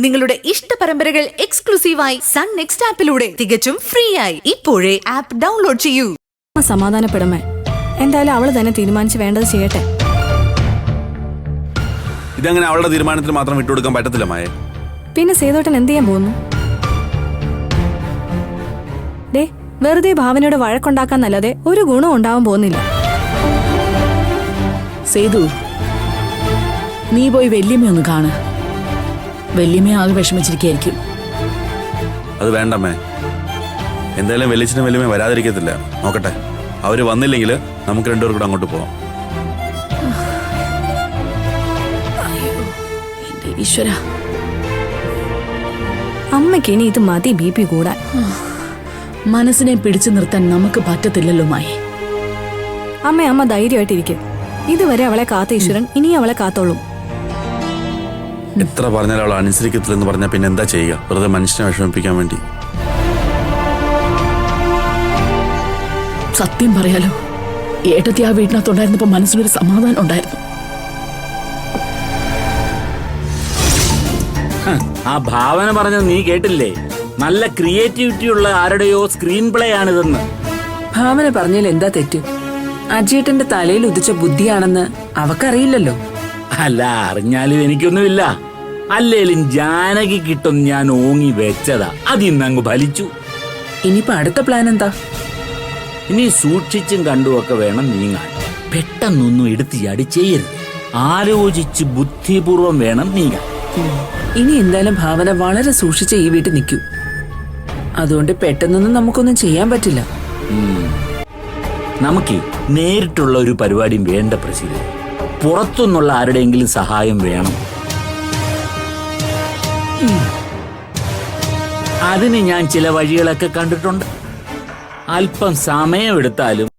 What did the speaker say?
നിങ്ങളുടെ ഇഷ്ട പരമ്പരകൾ എക്സ്ക്ലൂസീവായി സൺ നെക്സ്റ്റ് ആപ്പിലൂടെ തികച്ചും ഫ്രീ ആയി ഇപ്പോഴേ ആപ്പ് ഡൗൺലോഡ് ചെയ്യൂ. സമാധാനപ്പെടുമേ, എന്തായാലും അവള് തന്നെ തീരുമാനിച്ച് വേണ്ടത് ചെയ്യട്ടെ. ഇതങ്ങനെ അവളുടെ തീരുമാനത്തിന് മാത്രം വിട്ടുകൊടുക്കാൻ പറ്റത്തില്ല മായ. പിന്നെ സേതോട്ടൻ എന്ത് ചെയ്യാൻ പോകുന്നു? ഡേ, വെറുതെ ഭാവനയുടെ വഴക്കുണ്ടാക്കാന്നല്ലാതെ ഒരു ഗുണം ഉണ്ടാവാൻ പോകുന്നില്ല. സേതു, നീ പോയി വല്യമ്മയൊന്ന് കാണ്. വല്യമ്മ ആകെ വിഷമിച്ചിരിക്കായിരിക്കും. അത് വേണ്ടമ്മേ, എന്തായാലും വലിയച്ഛനും വലിയമ്മ വരാതിരിക്കത്തില്ല. നോക്കട്ടെ, അവര് വന്നില്ലെങ്കിൽ നമുക്ക് രണ്ടുപേർ കൂടെ അങ്ങോട്ട് പോവാം. ഈശ്വര, അമ്മയ്ക്ക് ഇനി ഇത് മതി. BP കൂടാൻ മനസ്സിനെ പിടിച്ചു നിർത്താൻ നമുക്ക് പറ്റത്തില്ലല്ലോ മായേ. അമ്മ ധൈര്യമായിട്ടിരിക്കെ. ഇതുവരെ അവളെ കാത്ത ഈശ്വരൻ ഇനി അവളെ കാത്തോളും. എത്ര പറഞ്ഞാൽ അവൾ അനുസരിക്കത്തില്ലെന്ന് പറഞ്ഞാൽ പിന്നെ എന്താ ചെയ്യുക? വെറുതെ മനുഷ്യനെ വിഷമിപ്പിക്കാൻ വേണ്ടി. സത്യം പറയാലോ, ഏട്ടത്തി ആ വീട്ടിനകത്തുണ്ടായിരുന്നപ്പോ മനസ്സിനൊരു സമാധാനം ഉണ്ടായിരുന്നു. ആ ഭാവന പറഞ്ഞത് നീ കേട്ടില്ലേ? നല്ല ക്രിയേറ്റിവിറ്റി ഉള്ള ആരുടെയോ സ്ക്രീൻ പ്ലേ ആണിതെന്ന്. ഭാവന പറഞ്ഞാൽ എന്താ തെറ്റ്? അജയേട്ടന്റെ തലയിൽ ഉദിച്ച ബുദ്ധിയാണെന്ന് അവക്കറിയില്ലല്ലോ. അല്ല, അറിഞ്ഞാലും എനിക്കൊന്നുമില്ല. അല്ലേലും ജാനകി കിട്ടും ഞാൻ ഓങ്ങി വെച്ചതാ, അതിന്നങ്ങ് ഫലിച്ചു. ഇനിയിപ്പോ അടുത്ത പ്ലാൻ എന്താ? ഇനി സൂക്ഷിച്ചും കണ്ടുമൊക്കെ വേണം നീങ്ങാൻ. പെട്ടെന്നൊന്നും എടുത്ത് ചാടി ചെയ്യരുത്. ആലോചിച്ച് ബുദ്ധിപൂർവം വേണം നീങ്ങാൻ. ഇനി എന്തായാലും ഭാവന വളരെ സൂക്ഷിച്ച് ഈ വീട്ടിൽ നിൽക്കൂ. അതുകൊണ്ട് പെട്ടെന്നൊന്നും നമുക്കൊന്നും ചെയ്യാൻ പറ്റില്ല. നമുക്ക് നേരിട്ടുള്ള ഒരു പരിപാടിയും വേണ്ട പ്രസിദ്ധ. പുറത്തുനിന്നുള്ള ആരുടെയെങ്കിലും സഹായം വേണം. അതിന് ഞാൻ ചില വഴികളൊക്കെ കണ്ടിട്ടുണ്ട്. അല്പം സമയമെടുത്താലും